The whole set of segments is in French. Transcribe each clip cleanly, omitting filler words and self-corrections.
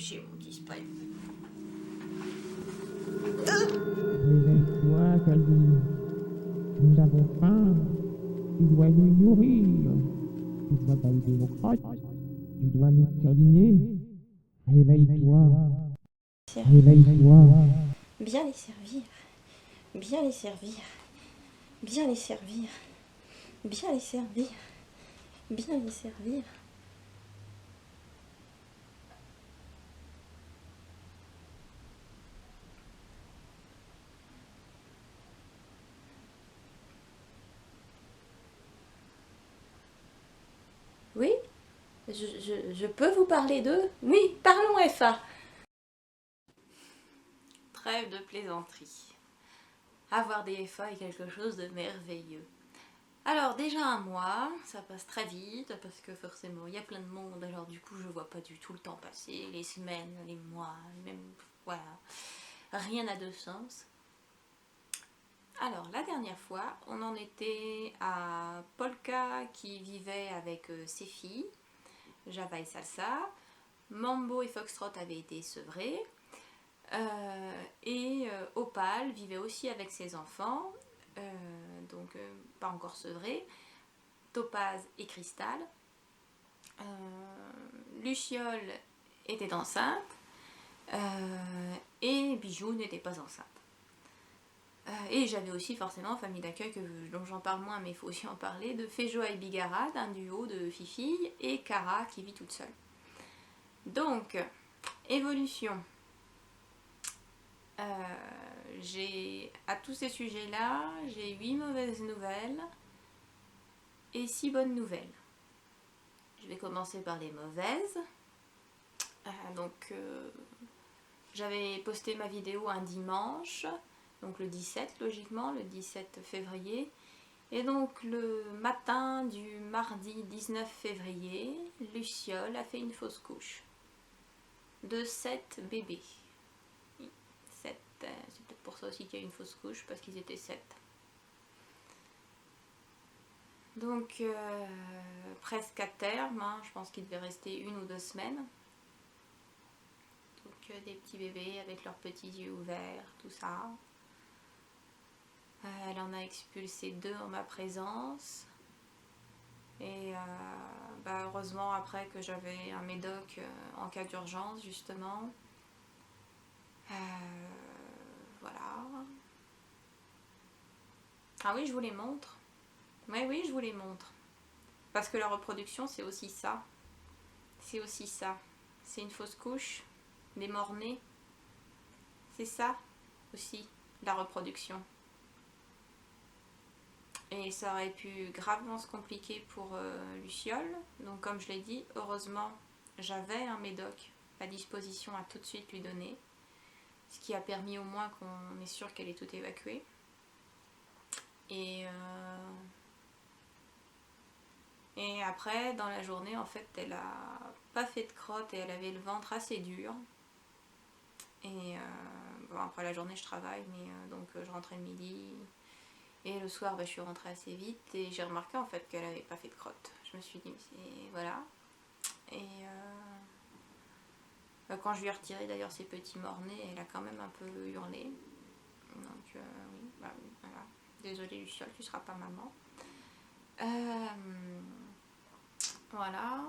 coucher, mon petit Spike. Réveille-toi, Calvin. Nous avons faim. Tu dois nous nourrir. Tu dois balayer nos crottes. Tu dois nous câliner. Réveille-toi. Réveille-toi. Bien les servir. Bien les servir. Bien les servir. Bien les servir. Bien les servir. Oui, je peux vous parler d'eux? Oui, parlons FA. Trêve de plaisanterie. Avoir des FA est quelque chose de merveilleux. Alors déjà un mois, ça passe très vite parce que forcément il y a plein de monde, alors du coup je vois pas du tout le temps passer, les semaines, les mois, même voilà, rien n'a de sens. Alors la dernière fois, on en était à Polka qui vivait avec ses filles, Java et Salsa, Mambo et Foxtrot avaient été sevrés, et Opal vivait aussi avec ses enfants, donc pas encore sevrés, Topaz et Cristal. Luciole était enceinte et Bijou n'était pas enceinte. Et j'avais aussi forcément famille d'accueil, dont j'en parle moins mais il faut aussi en parler, de Fejoa et Bigara, d'un duo de Fifi, et Cara qui vit toute seule. Donc, évolution. À tous ces sujets-là, j'ai 8 mauvaises nouvelles et 6 bonnes nouvelles. Je vais commencer par les mauvaises. J'avais posté ma vidéo un dimanche, donc le 17 logiquement, le 17 février. Et donc le matin du mardi 19 février, Luciole a fait une fausse couche de 7 bébés. 7, c'est peut-être pour ça aussi qu'il y a une fausse couche, parce qu'ils étaient 7. Donc presque à terme, hein, je pense qu'il devait rester 1 ou 2 semaines. Donc des petits bébés avec leurs petits yeux ouverts, tout ça. Elle en a expulsé 2 en ma présence. Et heureusement après que j'avais un médoc en cas d'urgence justement. Voilà. Ah oui, je vous les montre. Oui, je vous les montre. Parce que la reproduction, c'est aussi ça. C'est aussi ça. C'est une fausse couche, des morts-nés. C'est ça aussi, la reproduction. Et ça aurait pu gravement se compliquer pour Luciole. Donc comme je l'ai dit, heureusement, j'avais un médoc à disposition à tout de suite lui donner. Ce qui a permis au moins qu'on est sûr qu'elle ait tout évacué. Et après, dans la journée, en fait, elle a pas fait de crotte et elle avait le ventre assez dur. Et après la journée, je travaille, mais donc je rentrais le midi. Et le soir, je suis rentrée assez vite et j'ai remarqué en fait qu'elle n'avait pas fait de crotte. Je me suis dit, voilà. Et quand je lui ai retiré d'ailleurs ses petits morts-nés, elle a quand même un peu hurlé. Donc oui, voilà. Désolée Luciole, tu seras pas maman. Voilà.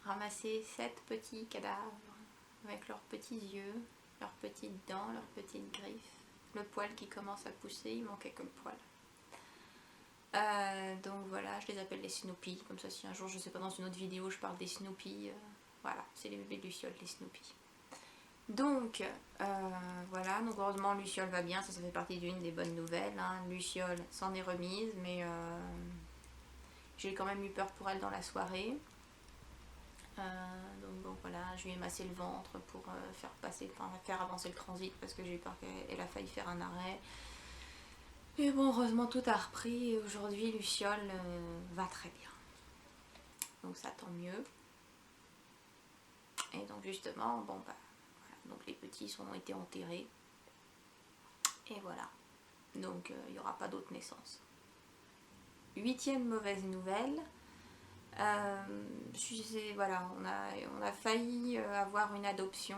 Ramasser 7 petits cadavres avec leurs petits yeux, leurs petites dents, leurs petites griffes. Le poil qui commence à pousser, il manquait que le poil. Donc voilà, je les appelle les Snoopy. Comme ça, si un jour, je sais pas, dans une autre vidéo, je parle des Snoopy, voilà, c'est les bébés de Luciole, les Snoopy. Donc, voilà, donc heureusement, Luciole va bien, ça fait partie d'une des bonnes nouvelles. Hein. Luciole s'en est remise, mais j'ai quand même eu peur pour elle dans la soirée. Donc bon, voilà, je lui ai massé le ventre pour faire avancer le transit parce que j'ai eu peur qu'elle a failli faire un arrêt. Mais bon, heureusement tout a repris et aujourd'hui Luciole va très bien. Donc ça tant mieux. Et donc justement, bon voilà, donc les petits ont été enterrés. Et voilà. Donc il n'y aura pas d'autres naissances. 8e mauvaise nouvelle. Voilà, on a failli avoir une adoption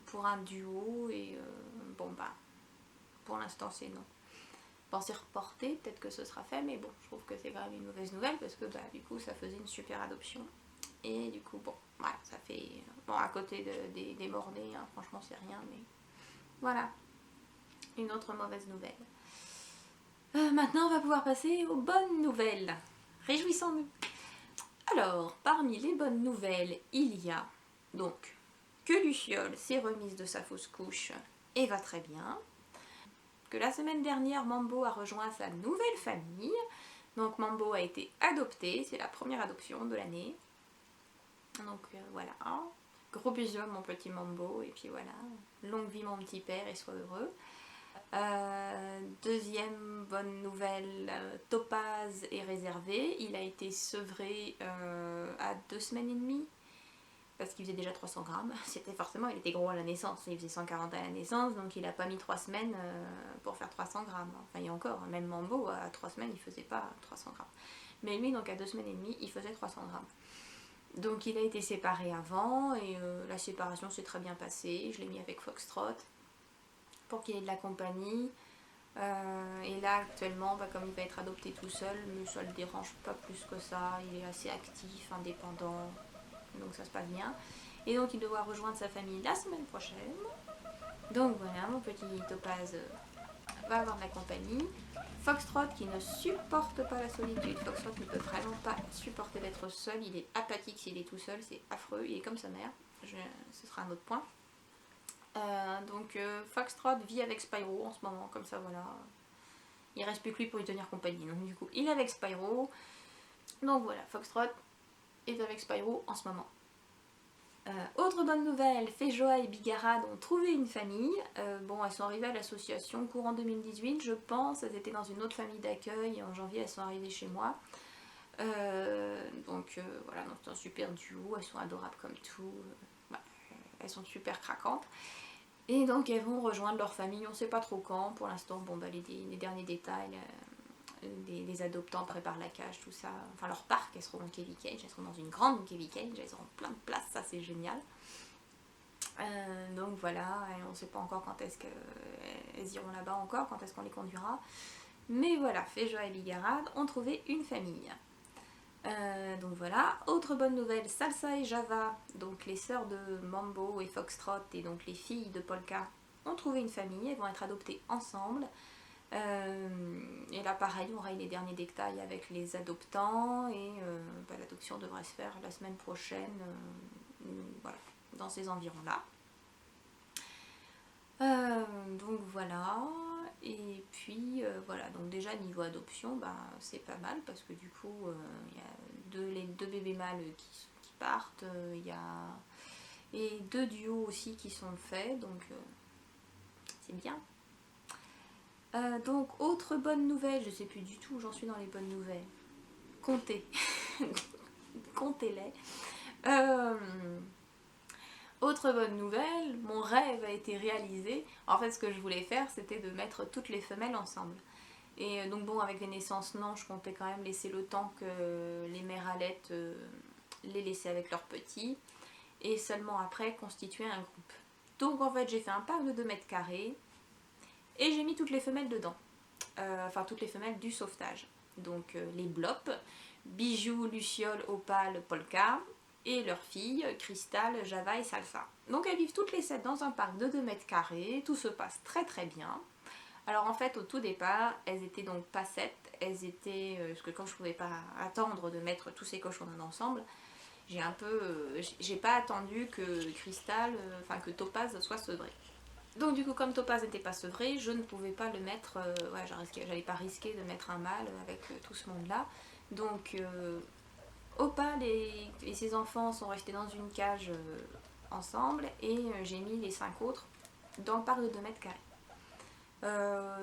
pour un duo et bon bah pour l'instant c'est non. Bon, c'est reporté, peut-être que ce sera fait, mais bon, je trouve que c'est quand même une mauvaise nouvelle parce que bah, du coup ça faisait une super adoption. Et du coup, bon, voilà, ça fait. Bon, à côté des morts-nés, hein, franchement, c'est rien, mais voilà, une autre mauvaise nouvelle. Maintenant, on va pouvoir passer aux bonnes nouvelles. Réjouissons-nous. Alors, parmi les bonnes nouvelles, il y a donc que Luciole s'est remise de sa fausse couche et va très bien. Que la semaine dernière, Mambo a rejoint sa nouvelle famille. Donc, Mambo a été adopté, c'est la première adoption de l'année. Donc voilà, gros bisous à mon petit Mambo, et puis voilà, longue vie mon petit père et sois heureux. Deuxième bonne nouvelle, Topaz est réservé, il a été sevré à 2 semaines et demie, parce qu'il faisait déjà 300 grammes, c'était forcément, il était gros à la naissance, il faisait 140 à la naissance, donc il a pas mis 3 semaines pour faire 300 grammes, enfin il y a encore, même Mambo à 3 semaines il faisait pas 300 grammes, mais lui donc à 2 semaines et demie il faisait 300 grammes. Donc il a été séparé avant et la séparation s'est très bien passée. Je l'ai mis avec Foxtrot pour qu'il ait de la compagnie. Et là actuellement, bah, comme il va être adopté tout seul, mais ça ne le dérange pas plus que ça. Il est assez actif, indépendant, donc ça se passe bien. Et donc il doit rejoindre sa famille la semaine prochaine. Donc voilà, mon petit Topaz va avoir de la compagnie. Foxtrot qui ne supporte pas la solitude. Foxtrot ne peut vraiment pas supporter d'être seul. Il est apathique s'il est tout seul. C'est affreux. Il est comme sa mère. Ce sera un autre point. Donc Foxtrot vit avec Spyro en ce moment. Comme ça, voilà. Il reste plus que lui pour lui tenir compagnie. Donc du coup, il est avec Spyro. Donc voilà, Foxtrot est avec Spyro en ce moment. Autre bonne nouvelle, Fejoa et Bigarade ont trouvé une famille. Bon, elles sont arrivées à l'association courant 2018, je pense. Elles étaient dans une autre famille d'accueil. En janvier, elles sont arrivées chez moi. Donc voilà, donc c'est un super duo. Elles sont adorables comme tout. Elles sont super craquantes. Et donc elles vont rejoindre leur famille. On ne sait pas trop quand. Pour l'instant, bon, bah, les derniers détails. Les adoptants préparent la cage, tout ça. Enfin, leur parc, elles seront dans Kevin Cage. Elles seront dans une grande Kevin Cage. Elles auront plein de place, ça c'est génial. Donc voilà, et on ne sait pas encore quand est-ce qu'elles iront là-bas encore, quand est-ce qu'on les conduira. Mais voilà, Fejoa et Bigarade ont trouvé une famille. Donc voilà, autre bonne nouvelle, Salsa et Java, donc les sœurs de Mambo et Foxtrot et donc les filles de Polka ont trouvé une famille, elles vont être adoptées ensemble. Et là pareil, on aura les derniers détails avec les adoptants et l'adoption devrait se faire la semaine prochaine, voilà, dans ces environs-là. Donc voilà, et puis voilà, donc déjà niveau adoption, bah, c'est pas mal parce que du coup il y a les deux bébés mâles qui partent, il y a et 2 duos aussi qui sont faits, donc c'est bien. Donc autre bonne nouvelle, je sais plus du tout où j'en suis dans les bonnes nouvelles. Comptez, comptez-les. Autre bonne nouvelle, mon rêve a été réalisé. En fait, ce que je voulais faire, c'était de mettre toutes les femelles ensemble. Et donc bon, avec les naissances, non, je comptais quand même laisser le temps que les mères allaitent les laisser avec leurs petits. Et seulement après, constituer un groupe. Donc en fait, j'ai fait un parc de 2 mètres carrés. Et j'ai mis toutes les femelles dedans. Enfin, toutes les femelles du sauvetage. Donc les Blops, Bijou, Luciole, Opale, Polka. Et leurs filles, Cristal, Java et Salsa. Donc elles vivent toutes les 7 dans un parc de 2 mètres carrés, tout se passe très très bien. Alors en fait au tout départ, elles étaient donc pas 7, elles étaient, parce que quand je pouvais pas attendre de mettre tous ces cochons ensemble, j'ai pas attendu que Cristal, que Topaz soit sevré. Donc du coup comme Topaz n'était pas sevré, je ne pouvais pas le mettre, j'allais pas risquer de mettre un mâle avec tout ce monde là. Donc Opal et ses enfants sont restés dans une cage ensemble et j'ai mis les 5 autres dans le parc de 2 mètres carrés.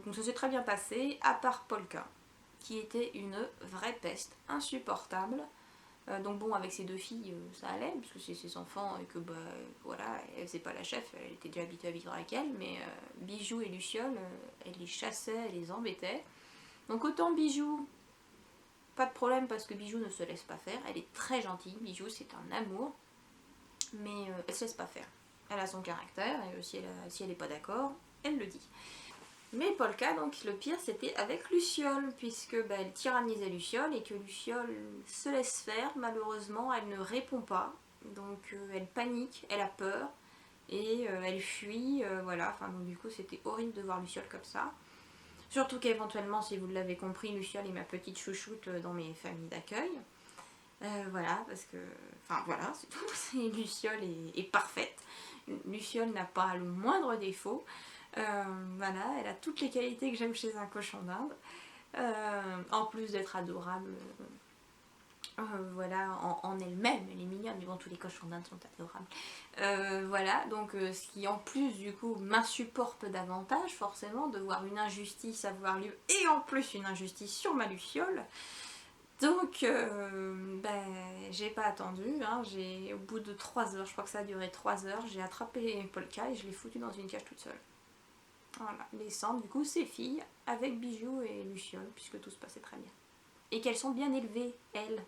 Donc ça s'est très bien passé, à part Polka, qui était une vraie peste, insupportable. Donc bon, avec ses 2 filles, ça allait, puisque c'est ses enfants et que voilà, elle faisait pas la chef, elle était déjà habituée à vivre avec elle, mais Bijou et Luciole, elle les chassait, elle les embêtait. Donc autant Bijou, pas de problème parce que Bijou ne se laisse pas faire. Elle est très gentille, Bijou c'est un amour. Mais elle se laisse pas faire. Elle a son caractère et si elle n'est pas d'accord, elle le dit. Mais Polka, donc le pire c'était avec Luciole, puisque elle tyrannisait Luciole et que Luciole se laisse faire, malheureusement elle ne répond pas, donc elle panique, elle a peur et elle fuit, voilà, enfin donc du coup c'était horrible de voir Luciole comme ça. Surtout qu'éventuellement, si vous l'avez compris, Luciole est ma petite chouchoute dans mes familles d'accueil. Voilà, parce que, enfin voilà, c'est tout, Luciole est parfaite, Luciole n'a pas le moindre défaut. Voilà, elle a toutes les qualités que j'aime chez un cochon d'Inde. En plus d'être adorable, voilà, en elle-même, elle est mignonne, mais bon, tous les cochons d'Inde sont adorables. Voilà, donc ce qui en plus du coup m'insupporte davantage, forcément, de voir une injustice avoir lieu, et en plus une injustice sur ma Luciole. Donc, j'ai pas attendu, hein, au bout de 3 heures, je crois que ça a duré 3 heures, j'ai attrapé Polka et je l'ai foutue dans une cage toute seule. Voilà, laissant du coup ses filles avec Bijou et Luciole, puisque tout se passait très bien. Et qu'elles sont bien élevées, elles.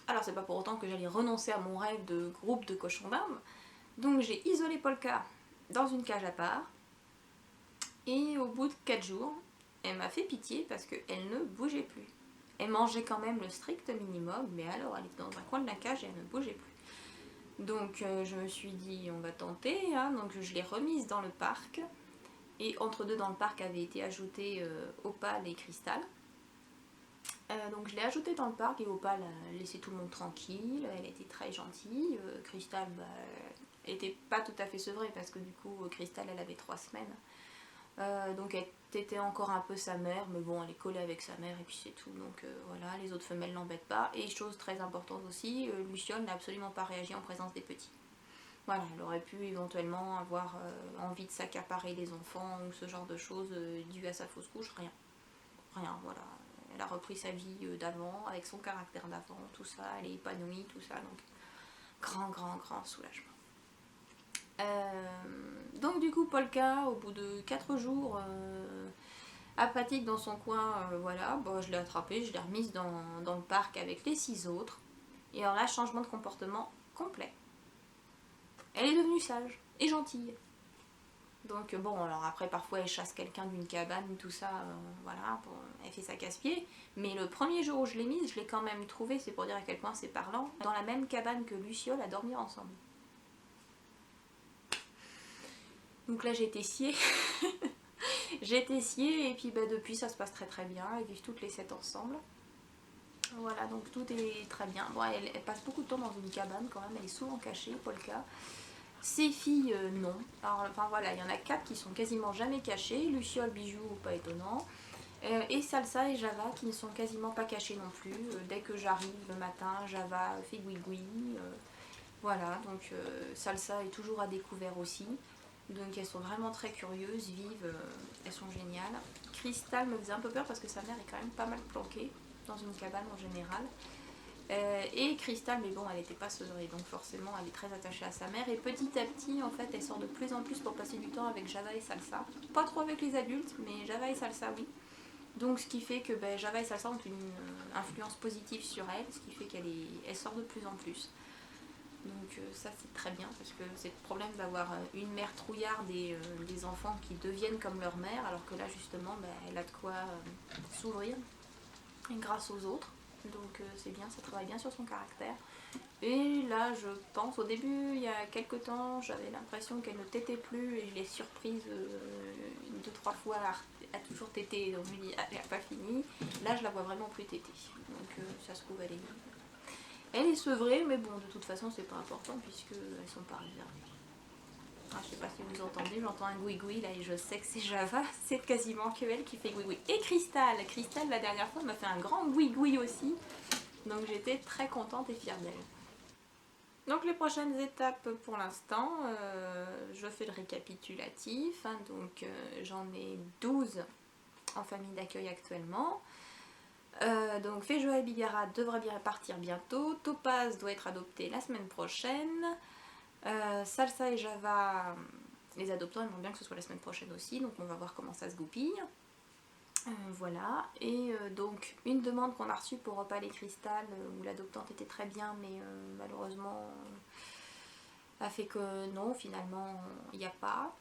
Alors c'est pas pour autant que j'allais renoncer à mon rêve de groupe de cochons d'Inde. Donc j'ai isolé Polka dans une cage à part. Et au bout de 4 jours, elle m'a fait pitié parce qu'elle ne bougeait plus. Elle mangeait quand même le strict minimum, mais alors elle était dans un coin de la cage et elle ne bougeait plus. Donc je me suis dit on va tenter, hein. Donc je l'ai remise dans le parc. Et entre deux dans le parc avait été ajouté Opale et Cristal. Donc je l'ai ajouté dans le parc et Opale a laissé tout le monde tranquille, elle était très gentille. Cristal, elle était pas tout à fait sevrée parce que du coup Cristal elle avait 3 semaines. Donc elle était encore un peu sa mère, mais bon elle est collée avec sa mère et puis c'est tout. Donc voilà, les autres femelles l'embêtent pas. Et chose très importante aussi, Luciole n'a absolument pas réagi en présence des petits. Voilà, elle aurait pu éventuellement avoir envie de s'accaparer les enfants ou ce genre de choses dues à sa fausse couche, rien. Rien, voilà. Elle a repris sa vie d'avant, avec son caractère d'avant, tout ça, elle est épanouie, tout ça, donc grand soulagement. Donc du coup, Polka, au bout de 4 jours, apathique dans son coin, voilà, je l'ai attrapée, je l'ai remise dans le parc avec les 6 autres, et alors là, changement de comportement complet. Elle est devenue sage et gentille. Donc bon, alors après parfois elle chasse quelqu'un d'une cabane, tout ça, voilà, elle fait sa casse-pied. Mais le premier jour où je l'ai mise, je l'ai quand même trouvée, c'est pour dire à quel point c'est parlant, dans la même cabane que Luciole à dormir ensemble. Donc là j'ai été sciée. J'ai été sciée et puis depuis ça se passe très très bien, elles vivent toutes les 7 ensemble. Voilà, donc tout est très bien. Bon, elle passe beaucoup de temps dans une cabane quand même, elle est souvent cachée, Polka. Ses filles, non. Alors, enfin voilà, il y en a 4 qui sont quasiment jamais cachées. Luciole, Bijou, pas étonnant. Et Salsa et Java qui ne sont quasiment pas cachées non plus. Dès que j'arrive le matin, Java fait gui-gui. Voilà, donc Salsa est toujours à découvert aussi. Donc elles sont vraiment très curieuses, vives, elles sont géniales. Cristal me faisait un peu peur parce que sa mère est quand même pas mal planquée dans une cabane en général. Et Cristal, mais bon, elle n'était pas sevrée, donc forcément elle est très attachée à sa mère. Et petit à petit, en fait, elle sort de plus en plus pour passer du temps avec Java et Salsa. Pas trop avec les adultes, mais Java et Salsa, oui. Donc ce qui fait que Java et Salsa ont une influence positive sur elle, ce qui fait qu'elle sort de plus en plus. Donc ça c'est très bien, parce que c'est le problème d'avoir une mère trouillarde et des enfants qui deviennent comme leur mère, alors que là justement, elle a de quoi s'ouvrir grâce aux autres. Donc c'est bien, ça travaille bien sur son caractère. Et là je pense, au début il y a quelques temps, j'avais l'impression qu'elle ne tétait plus et je l'ai surprise 2-3 fois à toujours téter, donc je me dis elle n'a pas fini. Là je la vois vraiment plus téter, donc ça se trouve elle est sevrée, mais bon de toute façon c'est pas important puisque elles sont pas réservées. Je sais pas si vous entendez, j'entends un gouigoui là et je sais que c'est Java, c'est quasiment que elle qui fait gouigoui. Et Cristal, la dernière fois m'a fait un grand gouigoui aussi, donc j'étais très contente et fière d'elle. Donc les prochaines étapes pour l'instant, je fais le récapitulatif, hein, donc j'en ai 12 en famille d'accueil actuellement. Donc Féjoa et Bigara devraient bien partir bientôt, Topaz doit être adoptée la semaine prochaine. Salsa et Java, les adoptants aimeraient bien que ce soit la semaine prochaine aussi, donc on va voir comment ça se goupille. Voilà, et donc une demande qu'on a reçue pour Opale et Cristal, où l'adoptante était très bien, mais malheureusement a fait que non, finalement il n'y a pas.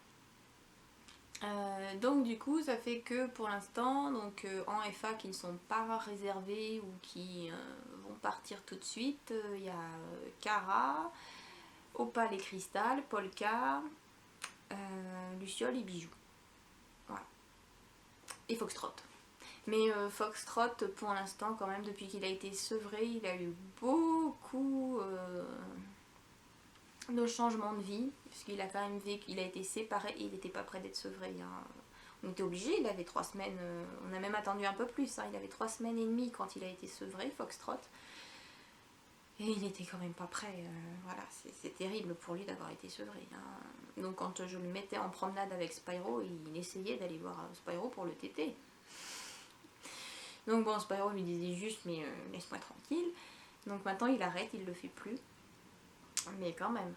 Donc du coup ça fait que pour l'instant, donc en FA qui ne sont pas réservés ou qui vont partir tout de suite, il y a Cara, Opale et Cristal, Polka, Luciole et Bijoux. Voilà. Et Foxtrot. Mais Foxtrot, pour l'instant, quand même, depuis qu'il a été sevré, il a eu beaucoup de changements de vie, puisqu'il a quand même vécu, il a été séparé et il n'était pas prêt d'être sevré. Hein. On était obligé, il avait 3 semaines, on a même attendu un peu plus, hein, il avait 3 semaines et demie quand il a été sevré, Foxtrot. Et il n'était quand même pas prêt, voilà, c'est terrible pour lui d'avoir été sevré. Hein. Donc quand je le mettais en promenade avec Spyro, il essayait d'aller voir Spyro pour le téter. Donc bon, Spyro lui disait juste, mais laisse-moi tranquille. Donc maintenant il arrête, il le fait plus. Mais quand même.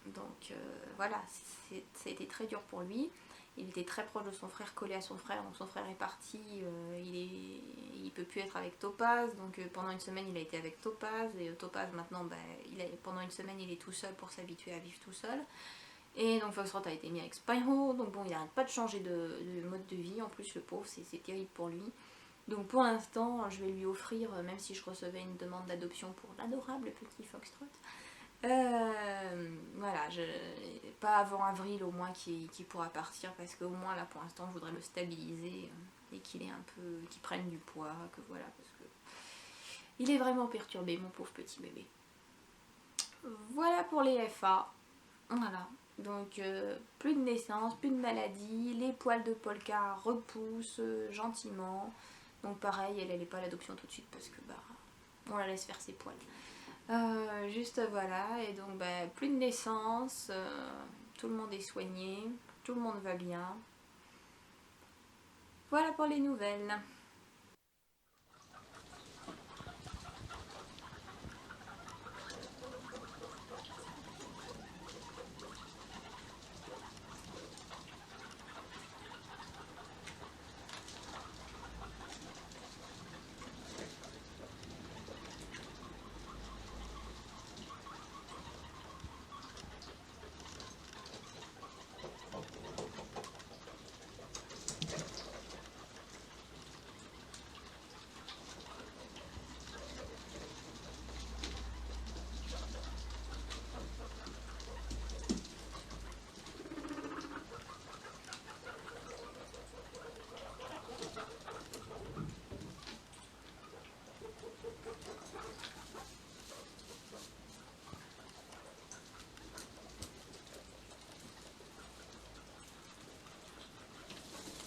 Donc voilà, ça a été très dur pour lui. Il était très proche de son frère, collé à son frère. Donc son frère est parti, il peut plus être avec Topaz. Donc pendant une semaine il a été avec Topaz. Et Topaz maintenant, pendant une semaine il est tout seul pour s'habituer à vivre tout seul. Et donc Foxtrot a été mis avec Spyro. Donc bon, il n'arrête pas de changer de mode de vie. En plus le pauvre, c'est terrible pour lui. Donc pour l'instant, je vais lui offrir, même si je recevais une demande d'adoption pour l'adorable petit Foxtrot, voilà, pas avant avril au moins qui pourra partir, parce qu'au moins là pour l'instant je voudrais le stabiliser et qu'il ait un peu, qu'il prenne du poids, que voilà, parce que il est vraiment perturbé, mon pauvre petit bébé. Voilà pour les FA. Voilà. Donc plus de naissance, plus de maladie, les poils de Polka repoussent gentiment. Donc pareil, elle n'est pas à l'adoption tout de suite parce que on la laisse faire ses poils. Juste voilà, et donc plus de naissance, tout le monde est soigné, tout le monde va bien. Voilà pour les nouvelles.